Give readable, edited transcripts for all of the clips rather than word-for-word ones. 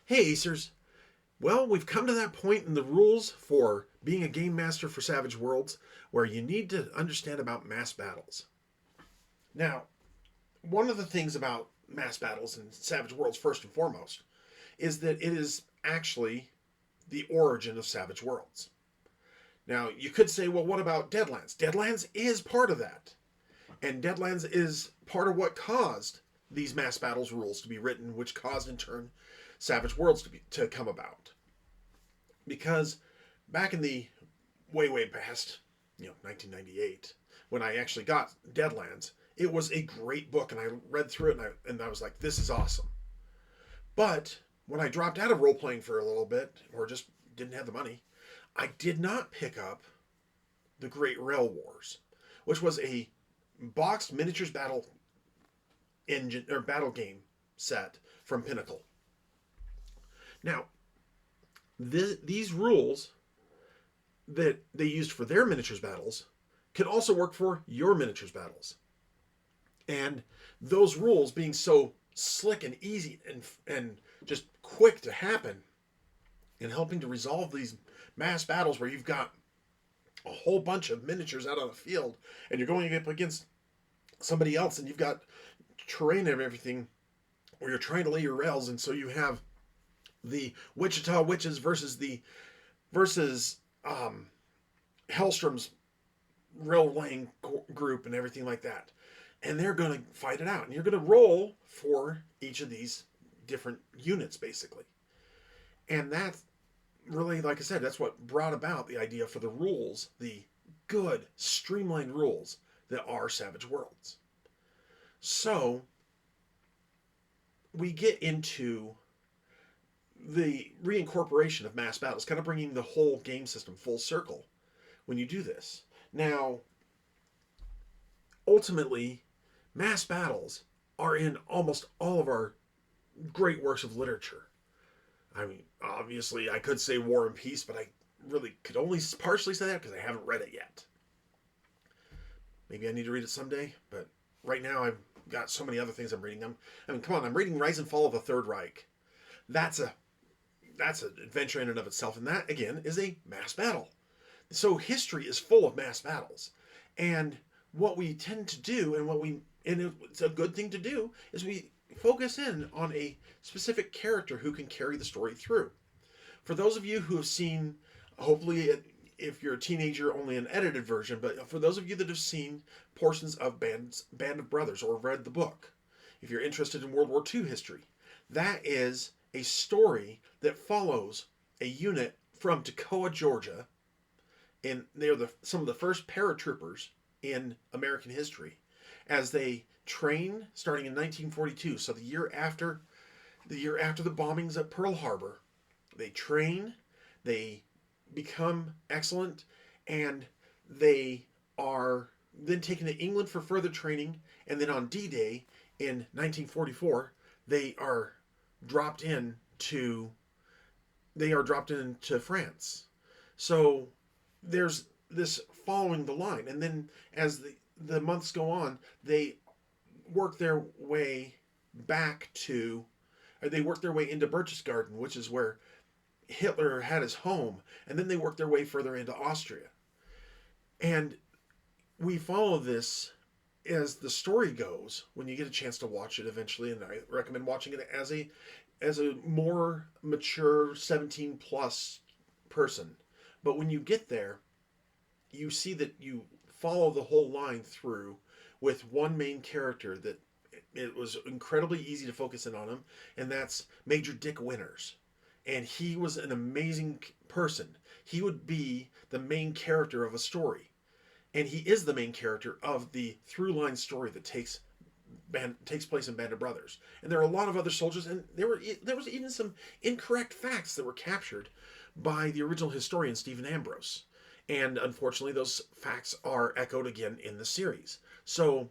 Hey Acers! Well, we've come to that point in the rules for being a game master for Savage Worlds where you need to understand about mass battles. Now, one of the things about mass battles in Savage Worlds, first and foremost, is that it is actually the origin of Savage Worlds. Now, you could say, well, what about Deadlands? Deadlands is part of that. And Deadlands is part of what caused these mass battles rules to be written, which caused in turn Savage Worlds to come about. Because back in the way past, 1998, when I actually got Deadlands, it was a great book, and I read through it, and I was like, this is awesome. But when I dropped out of role playing for a little bit, or just didn't have the money, I did not pick up the Great Rail Wars, which was a boxed miniatures battle engine or battle game set from Pinnacle. Now, these rules that they used for their miniatures battles can also work for your miniatures battles. And those rules being so slick and easy and just quick to happen and helping to resolve these mass battles where you've got a whole bunch of miniatures out on the field and you're going up against somebody else and you've got terrain and everything where you're trying to lay your rails, and so you have the Wichita Witches versus Hellstrom's rail laying group and everything like that. And they're going to fight it out. And you're going to roll for each of these different units, basically. And that's really, like I said, that's what brought about the idea for the rules, the good, streamlined rules that are Savage Worlds. So, we get into the reincorporation of mass battles, kind of bringing the whole game system full circle when you do this. Now, ultimately, mass battles are in almost all of our great works of literature. I mean, obviously, I could say War and Peace, but I really could only partially say that because I haven't read it yet. Maybe I need to read it someday, but right now I've got so many other things I'm reading. I mean, come on, I'm reading Rise and Fall of the Third Reich. That's an adventure in and of itself, and that again is a mass battle. So history is full of mass battles, and what we tend to do, and it's a good thing to do, is we focus in on a specific character who can carry the story through. For those of you who have seen, hopefully, if you're a teenager, only an edited version, but for those of you that have seen portions of Band of Brothers or read the book, if you're interested in World War II history, that is a story that follows a unit from Toccoa, Georgia, and they're some of the first paratroopers in American history, as they train starting in 1942. So the year after the bombings at Pearl Harbor, they train, they become excellent, and they are then taken to England for further training, and then on D-Day in 1944, they are dropped into France. So there's this following the line, and then as the months go on, they work their way they work their way into Berchtesgaden, which is where Hitler had his home, and then they work their way further into Austria. And we follow this as the story goes when you get a chance to watch it eventually, and I recommend watching it as a more mature 17 plus person. But when you get there, you see that you follow the whole line through with one main character that it was incredibly easy to focus in on him, and that's Major Dick Winters. And he was an amazing person. He would be the main character of a story. And he is the main character of the through-line story that takes place in Band of Brothers. And there are a lot of other soldiers, and there was even some incorrect facts that were captured by the original historian Stephen Ambrose. And unfortunately, those facts are echoed again in the series. So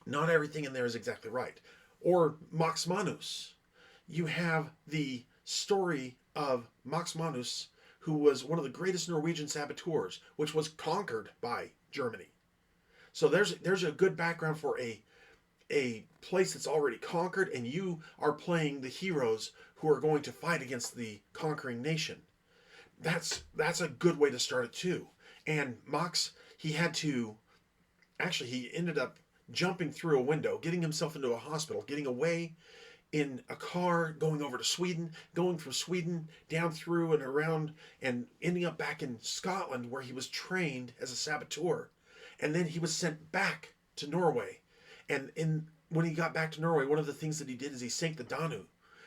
not everything in there is exactly right. Or Max Manus. You have the story of Max Manus, who was one of the greatest Norwegian saboteurs, which was conquered by Germany. So there's a good background for a place that's already conquered, and you are playing the heroes who are going to fight against the conquering nation. That's a good way to start it too. And Mox, he ended up jumping through a window, getting himself into a hospital, getting away in a car, going over to Sweden, going from Sweden down through and around, and ending up back in Scotland where he was trained as a saboteur. And then he was sent back to Norway. And when he got back to Norway, one of the things that he did is he sank the Danu,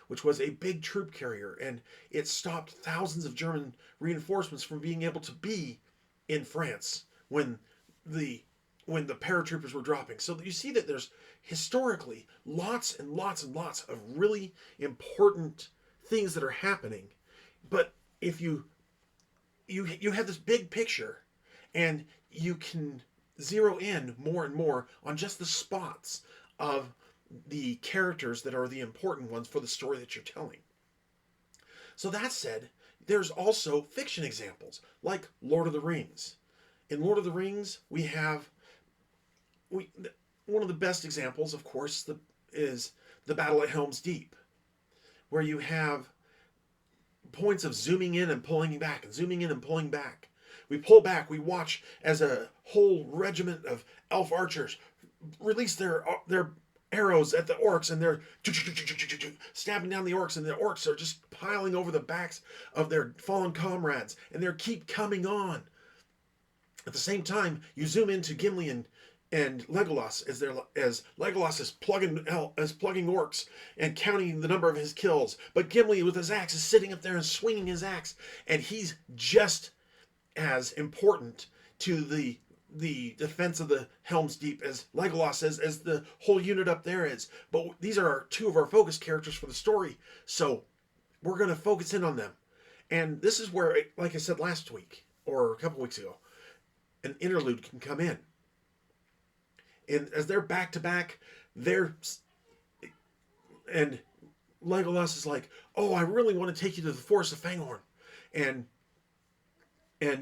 which was a big troop carrier, and it stopped thousands of German reinforcements from being able to be in France when the paratroopers were dropping. So you see that there's historically lots and lots and lots of really important things that are happening. But if you have this big picture, and you can zero in more and more on just the spots of the characters that are the important ones for the story that you're telling. So that said, there's also fiction examples, like Lord of the Rings. In Lord of the Rings, we have one of the best examples, of course, is the battle at Helm's Deep, where you have points of zooming in and pulling back, and zooming in and pulling back. We pull back, we watch as a whole regiment of elf archers release their arrows at the orcs, and they're stabbing down the orcs, and the orcs are just piling over the backs of their fallen comrades, and they keep coming on. At the same time, you zoom into Gimli and Legolas as Legolas is plugging orcs and counting the number of his kills, but Gimli with his axe is sitting up there and swinging his axe, and he's just as important to the defense of the Helm's Deep as Legolas is, as the whole unit up there is. But these are two of our focus characters for the story, so we're going to focus in on them. And this is where, like I said last week, or a couple weeks ago, an interlude can come in. And as they're back to back, and Legolas is like, "Oh, I really want to take you to the Forest of Fangorn," and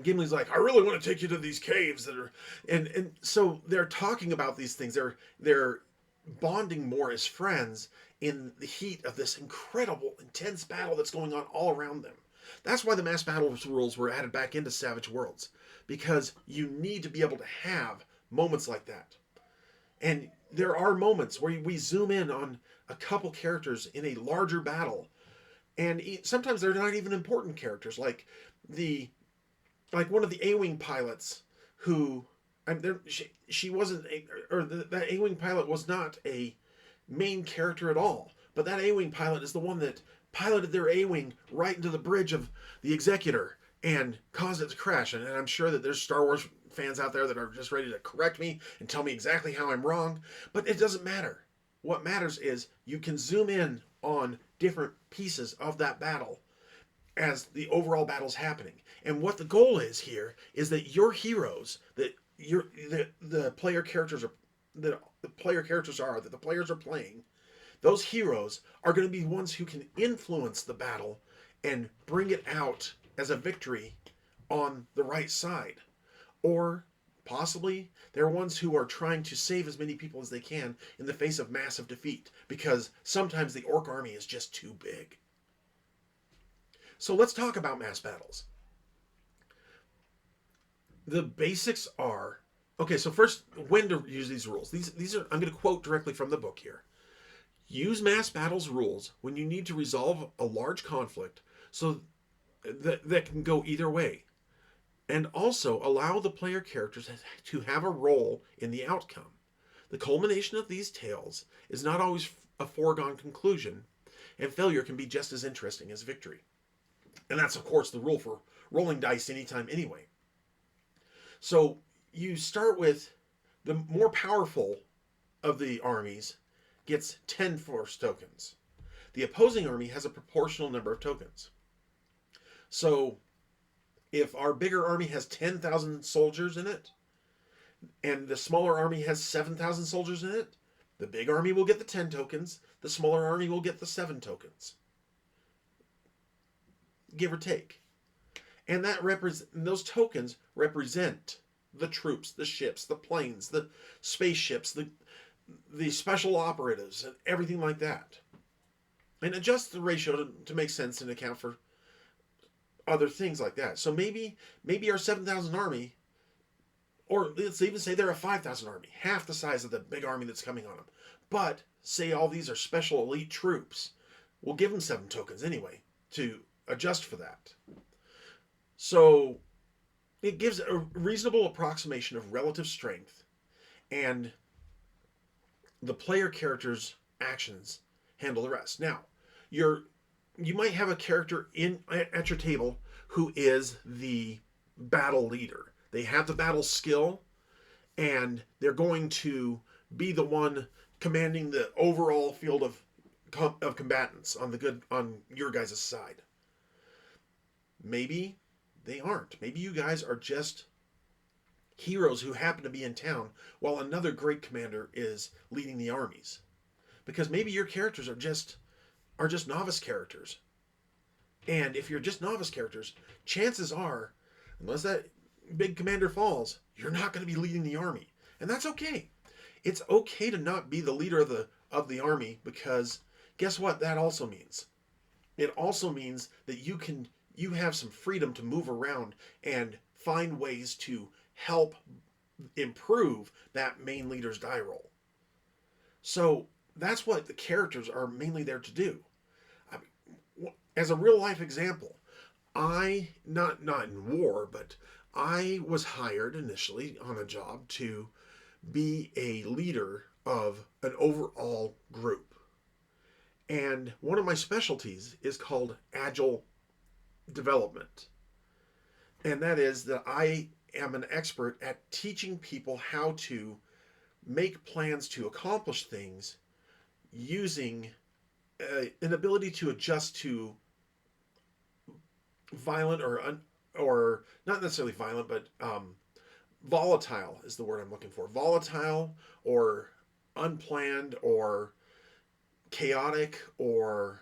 Gimli's like, "I really want to take you to these caves that are," and so they're talking about these things. They're bonding more as friends in the heat of this incredible, intense battle that's going on all around them. That's why the mass battles rules were added back into Savage Worlds, because you need to be able to have moments like that. And there are moments where we zoom in on a couple characters in a larger battle, and sometimes they're not even important characters, like one of the A-Wing pilots who, she wasn't, that A-Wing pilot was not a main character at all, but that A-Wing pilot is the one that piloted their A-Wing right into the bridge of the Executor and caused it to crash. And I'm sure that there's Star Wars fans out there that are just ready to correct me and tell me exactly how I'm wrong, but it doesn't matter. What matters is you can zoom in on different pieces of that battle as the overall battle's happening. And what the goal is here is that your heroes, that the player characters are that the players are playing, those heroes are going to be ones who can influence the battle and bring it out as a victory on the right side. Or possibly they're ones who are trying to save as many people as they can in the face of massive defeat, because sometimes the orc army is just too big. So let's talk about mass battles. The basics are, okay, so first, when to use these rules. These are, I'm going to quote directly from the book here. Use mass battles rules when you need to resolve a large conflict so that can go either way. And also allow the player characters to have a role in the outcome. The culmination of these tales is not always a foregone conclusion, and failure can be just as interesting as victory. And that's, of course, the rule for rolling dice anytime, anyway. So you start with the more powerful of the armies gets 10 force tokens. The opposing army has a proportional number of tokens. So if our bigger army has 10,000 soldiers in it, and the smaller army has 7,000 soldiers in it, the big army will get the 10 tokens, the smaller army will get the 7 tokens. Give or take. And those tokens represent the troops, the ships, the planes, the spaceships, the special operatives, and everything like that. and adjust the ratio to make sense and account for other things like that. So maybe our 7,000 army, or let's even say they're a 5,000 army, half the size of the big army that's coming on them. But say all these are special elite troops, we'll give them 7 tokens anyway to adjust for that. So it gives a reasonable approximation of relative strength, and the player character's actions handle the rest. Now, you might have a character at your table who is the battle leader. They have the battle skill, and they're going to be the one commanding the overall field of combatants on your guys' side. Maybe they aren't. Maybe you guys are just heroes who happen to be in town while another great commander is leading the armies. Because maybe your characters are just novice characters. And if you're just novice characters, chances are, unless that big commander falls, you're not going to be leading the army. And that's okay. It's okay to not be the leader of the army, because guess what that also means? It also means that you have some freedom to move around and find ways to help improve that main leader's die roll. So that's what the characters are mainly there to do. As a real life example, I not in war, but I was hired initially on a job to be a leader of an overall group. And one of my specialties is called agile development. And that is that I am an expert at teaching people how to make plans to accomplish things using an ability to adjust to violent or not necessarily violent, but volatile is the word I'm looking for. Volatile or unplanned or chaotic or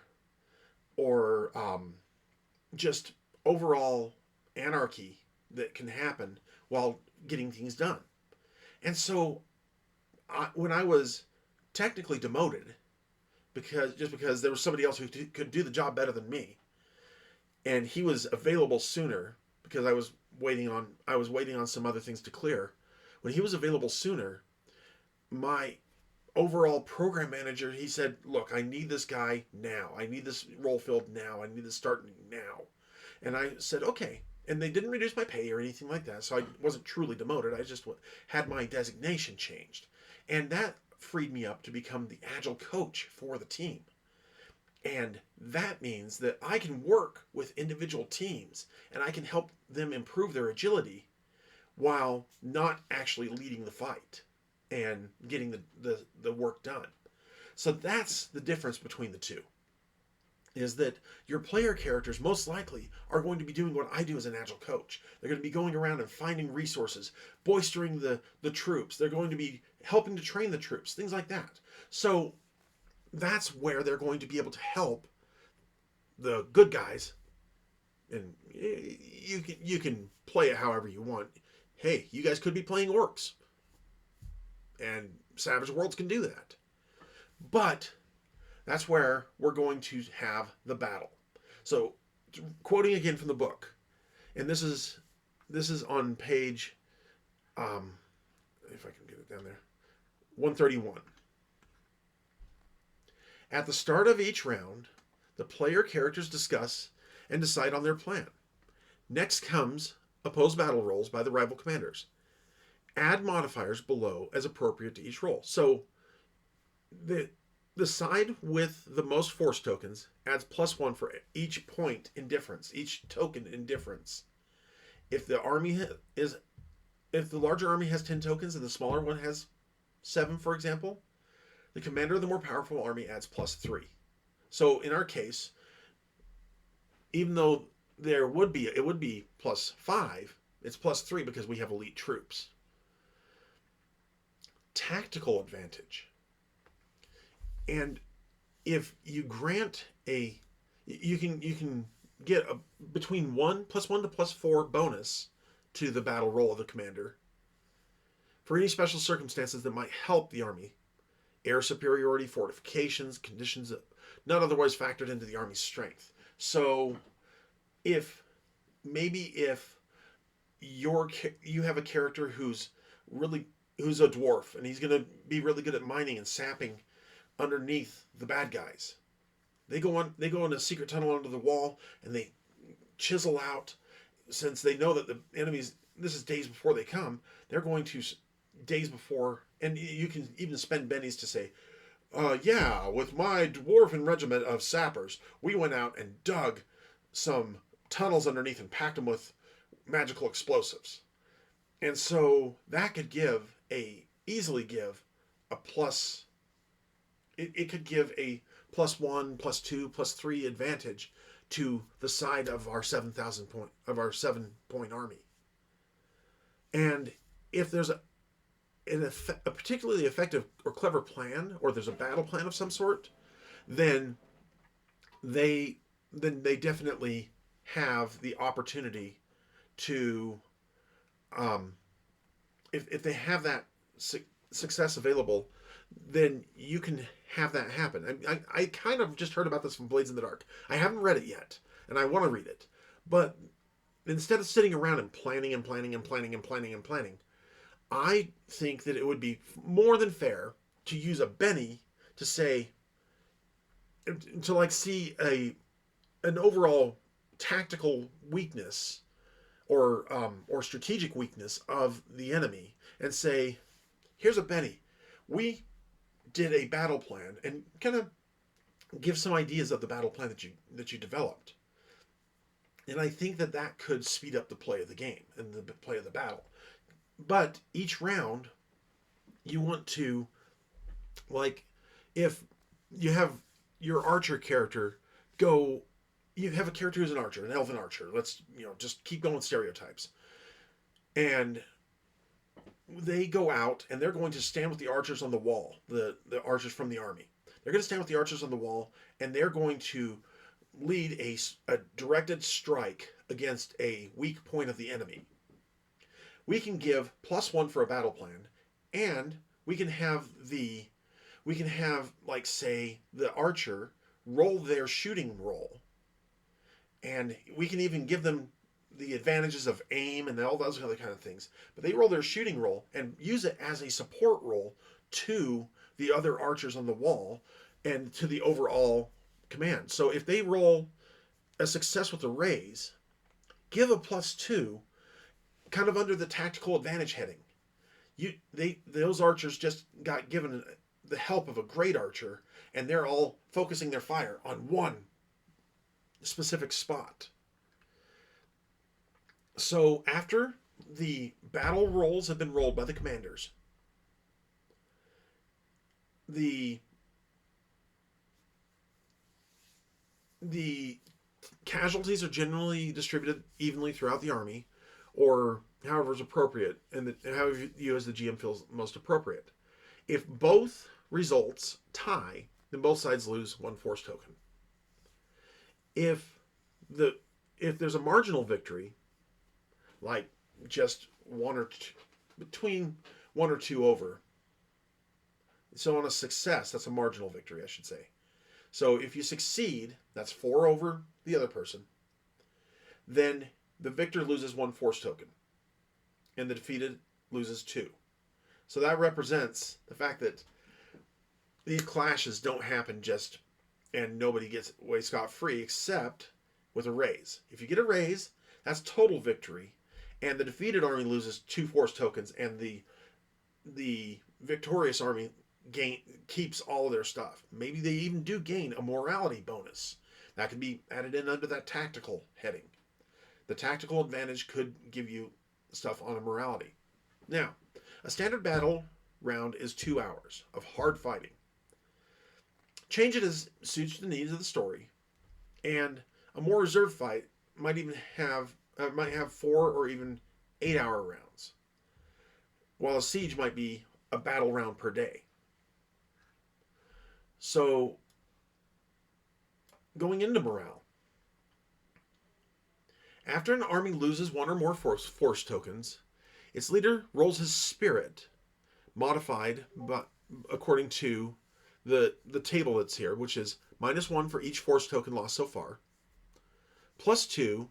just overall anarchy that can happen while getting things done. And so when I was technically demoted, because there was somebody else who could do the job better than me, and he was available sooner because I was waiting on some other things to clear. When he was available sooner, my overall program manager, he said, "Look, I need this guy now. I need this role filled now. I need this starting now." And I said, "Okay." And they didn't reduce my pay or anything like that, so I wasn't truly demoted. I just had my designation changed. And that freed me up to become the agile coach for the team. And that means that I can work with individual teams and I can help them improve their agility while not actually leading the fight and getting the work done. So that's the difference between the two, is that your player characters most likely are going to be doing what I do as an agile coach. They're going to be going around and finding resources, boistering the troops. They're going to be helping to train the troops, things like that. So that's where they're going to be able to help the good guys. And you can play it however you want. Hey, you guys could be playing orcs, and Savage Worlds can do that. But that's where we're going to have the battle. So, quoting again from the book, and this is on page, if I can get it down there, 131. At the start of each round, the player characters discuss and decide on their plan. Next comes opposed battle rolls by the rival commanders. Add modifiers below as appropriate to each roll. So the side with the most force tokens adds +1 for each point in difference, each token in difference. If the larger army has 10 tokens and the smaller one has 7, for example, the commander of the more powerful army adds +3. So in our case, even though it would be +5, it's +3 because we have elite troops. Tactical advantage. And if you grant you can get a between +1 to +4 bonus to the battle roll of the commander for any special circumstances that might help the army. Air superiority, fortifications, conditions not otherwise factored into the army's strength. So if if you have a character who's a dwarf and he's going to be really good at mining and sapping underneath the bad guys. They go in a secret tunnel under the wall and they chisel out, since they know that the enemies, this is days before they come, they're going to days before, and you can even spend bennies to say, yeah, with my dwarven regiment of sappers, we went out and dug some tunnels underneath and packed them with magical explosives. And so that could easily give a plus. It could give a +1, +2, +3 advantage to the side of our 7-point army. And if there's a particularly effective or clever plan, or there's a battle plan of some sort, then they definitely have the opportunity to, if they have that success available, then you can have that happen. I kind of just heard about this from Blades in the Dark. I haven't read it yet, and I want to read it. But instead of sitting around and planning, I think that it would be more than fair to use a Benny to say, to like see an overall tactical weakness or strategic weakness of the enemy, and say, here's a Benny. We did a battle plan, and kind of give some ideas of the battle plan that you developed. And I think that could speed up the play of the game and the play of the battle. But each round, you want to, like, if you have your archer character go, you have a character who's an archer, an elven archer. Let's, just keep going with stereotypes. And they go out and they're going to stand with the archers on the wall, the archers from the army. They're going to stand with the archers on the wall, and they're going to lead a directed strike against a weak point of the enemy. We can give +1 for a battle plan, and we can have like, say, the archer roll their shooting roll, and we can even give them the advantages of aim and all those other kind of things. But they roll their shooting roll and use it as a support roll to the other archers on the wall and to the overall command. So if they roll a success with a raise, give a +2, kind of under the tactical advantage heading. Those archers just got given the help of a great archer, and they're all focusing their fire on one specific spot. So after the battle rolls have been rolled by the commanders, the casualties are generally distributed evenly throughout the army, or however is appropriate, and however you as the GM feels most appropriate. If both results tie, then both sides lose 1 force token. If there's a marginal victory, like just 1 or 2, between 1 or 2 over. So on a success, that's a marginal victory, I should say. So if you succeed, that's 4 over the other person. Then the victor loses 1 force token, and the defeated loses 2. So that represents the fact that these clashes don't happen just, and nobody gets away scot-free except with a raise. If you get a raise, that's total victory, and the defeated army loses 2 force tokens, and the victorious army keeps all of their stuff. Maybe they even do gain a morality bonus. That could be added in under that tactical heading. The tactical advantage could give you stuff on a morality. Now, a standard battle round is 2 hours of hard fighting. Change it as suits the needs of the story, and a more reserved fight might have 4 or even 8-hour rounds, while a siege might be a battle round per day. So, going into morale, after an army loses 1 or more force tokens, its leader rolls his spirit, modified but according to the table that's here, which is -1 for each force token lost so far, +2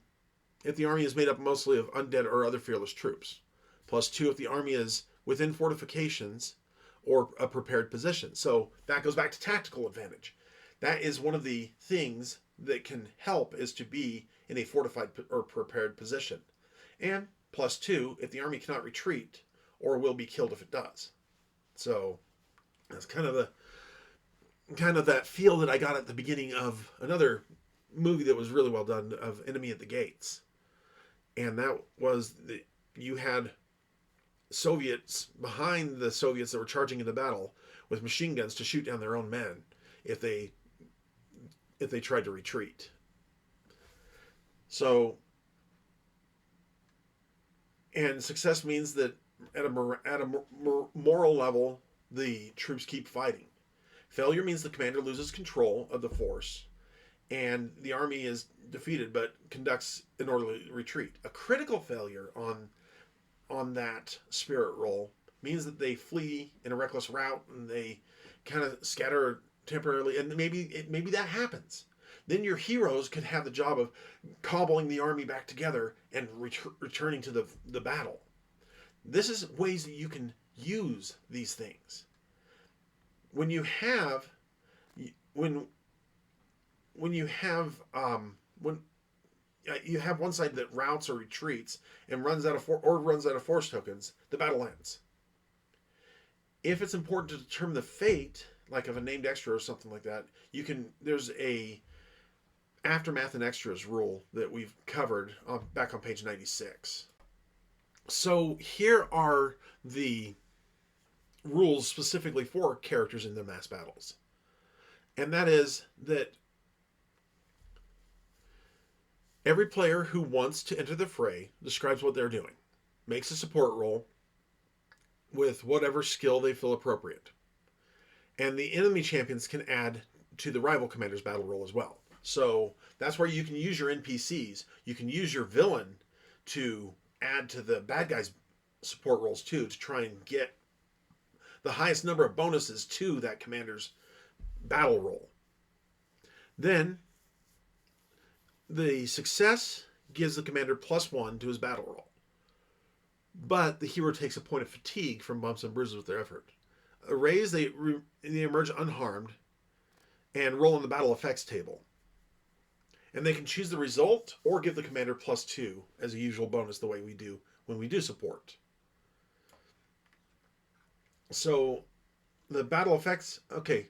if the army is made up mostly of undead or other fearless troops, +2 if the army is within fortifications or a prepared position. So that goes back to tactical advantage. That is one of the things that can help, is to be in a fortified or prepared position. And +2 if the army cannot retreat or will be killed if it does. So that's kind of that feel that I got at the beginning of another movie that was really well done, of Enemy at the Gates. And that was you had Soviets behind the Soviets that were charging into battle with machine guns to shoot down their own men if they tried to retreat. So, and success means that at a moral level, the troops keep fighting. Failure means the commander loses control of the force and the army is defeated but conducts an orderly retreat. A critical failure on that spirit roll means that they flee in a reckless route and they kind of scatter temporarily, and maybe that happens. Then your heroes could have the job of cobbling the army back together and returning to the battle. This is ways that you can use these things. When you have when you have one side that routes or retreats and runs out of force tokens, the battle ends. If it's important to determine the fate, like of a named extra or something like that, there's a aftermath and extras rule that we've covered back on page 96. So here are the rules specifically for characters in the mass battles. And that is that every player who wants to enter the fray describes what they're doing, makes a support roll with whatever skill they feel appropriate. And the enemy champions can add to the rival commander's battle roll as well. So that's where you can use your NPCs. You can use your villain to add to the bad guys' support rolls too, to try and get the highest number of bonuses to that commander's battle roll. Then the success gives the commander +1 to his battle roll. But the hero takes a point of fatigue from bumps and bruises with their effort. A raise, they emerge unharmed and roll in the battle effects table. And they can choose the result or give the commander +2 as a usual bonus, the way we do when we do support. So the battle effects, okay.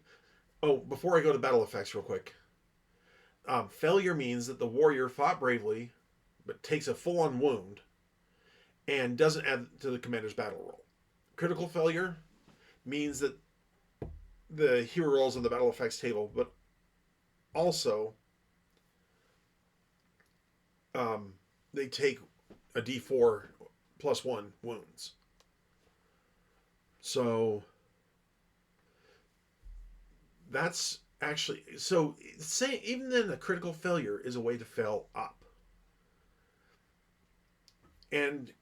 Oh, before I go to battle effects real quick. Failure means that the warrior fought bravely but takes a full-on wound and doesn't add to the commander's battle roll. Critical failure means that the hero rolls on the battle effects table, but also they take a d4 +1 wounds. So that's actually, so say even then a critical failure is a way to fail up. And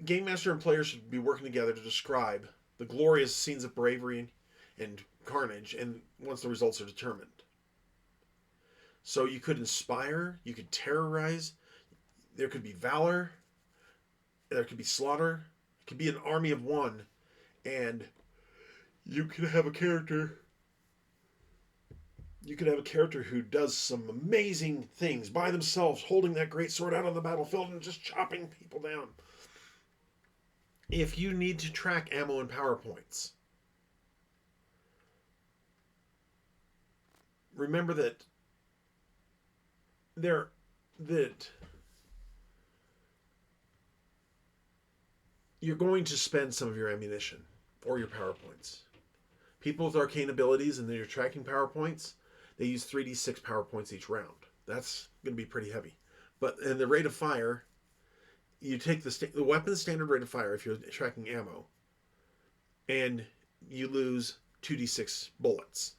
Game Master and players should be working together to describe the glorious scenes of bravery and carnage, and once the results are determined. So you could inspire, you could terrorize, there could be valor, there could be slaughter, it could be an army of one, and you could have a character who does some amazing things by themselves, holding that great sword out on the battlefield and just chopping people down. If you need to track ammo and power points, remember that you're going to spend some of your ammunition or your power points. People with arcane abilities and they're tracking power points, they use 3d6 power points each round. That's going to be pretty heavy. But in the rate of fire, you take the weapon's standard rate of fire if you're tracking ammo, and you lose 2d6 bullets.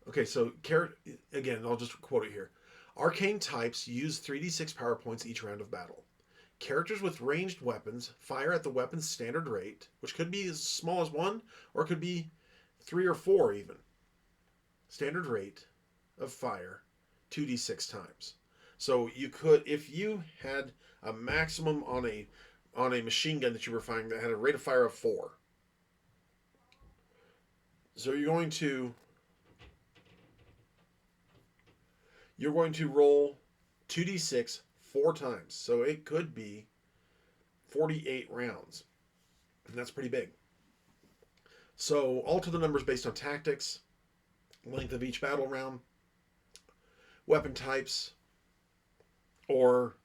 Okay, so again, I'll just quote it here. Arcane types use 3d6 power points each round of battle. Characters with ranged weapons fire at the weapon's standard rate, which could be as small as 1, or it could be 3 or 4 even. standard rate of fire 2d6 times. So you could, if you had a maximum on a machine gun that you were firing that had a rate of fire of 4. So you're going to roll 2d6 4 times. So it could be 48 rounds. And that's pretty big. So alter the numbers based on tactics, length of each battle round, weapon types, or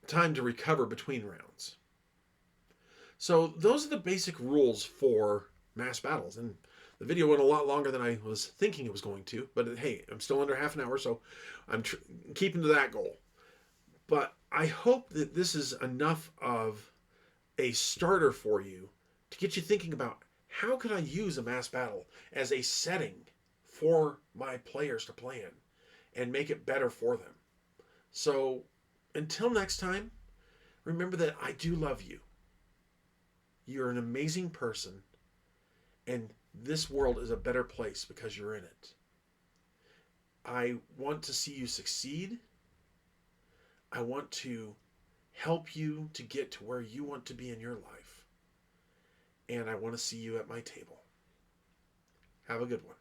time to recover between rounds. So those are the basic rules for mass battles. And the video went a lot longer than I was thinking it was going to. But hey, I'm still under half an hour, so I'm keeping to that goal. But I hope that this is enough of a starter for you to get you thinking about how could I use a mass battle as a setting for my players to play in and make it better for them. So until next time, remember that I do love you. You're an amazing person, and this world is a better place because you're in it. I want to see you succeed. I want to help you to get to where you want to be in your life. And I want to see you at my table. Have a good one.